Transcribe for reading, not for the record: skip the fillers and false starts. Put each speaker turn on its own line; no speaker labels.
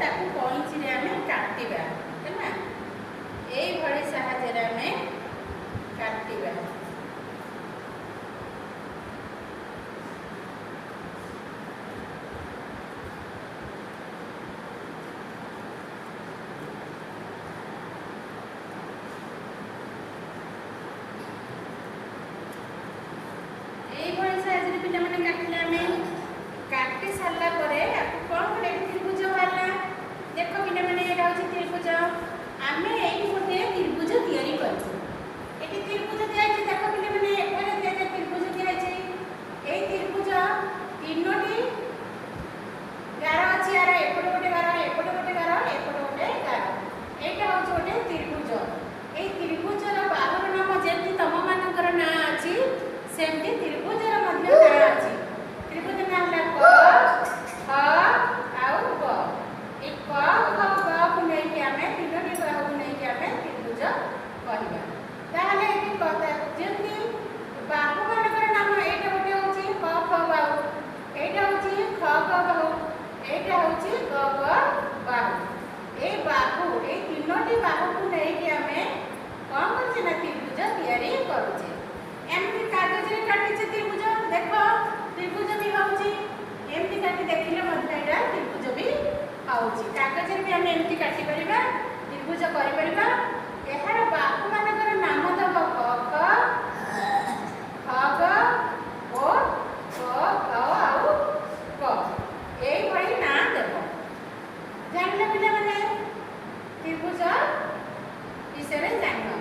ताकू कईची रे आमे काटिबा हैना एई भଳି साहाय्य रे आमे काटिबा। एई भଳି साहाय्य रे पिला माने काटिले आमे काटी सारला परे आपको कोन करे त्रिभुज वाला देखो पिला माने एटा होची त्रिभुज आमे एई गोटे त्रिभुज तयारी करछु एटी त्रिभुज दिया छै देखो पिला माने एटा दिया त्रिभुज दिया छै एई त्रिभुज तीनोटी गार अछि यार एपटे गोटे गार एपटे गोटे गार एपटे गोटे गार एटा होची गोटे त्रिभुज एई त्रिभुजर बाहुर नाम जेति तम मानकर ना अछि सेमति त्रिभुजर मध्य ना अछि त्रिभुज ना हला क ख आउ ग ए क ख ग को नै कि हमें तीनोटी बाहु को नै कि हमें त्रिभुज कहबा ताहले एति कहता जेति बाहु मानकर नाम एटा गोटे होची क ख बाहु एटा होची ख ग बाहु एटा होची ग ग बाहु ए बाहु ए तीनोटी बाहु को नै कि हमें कोन करछे ना त्रिभुज तयारी करूछे एमती कागज रे काटी छै त्रिभुज देखो त्रिभुज भी होउची एमती काटी देखिले मधे एटा त्रिभुज भी होउची कागज रे भी हम एमती काटी परिबा त्रिभुज करि परिबा एहार बाहु मानकर नाम दब क ख ग ओ क ग आउ क एई भई ना देबो जानले पिला माने त्रिभुज विषय रे जानिबो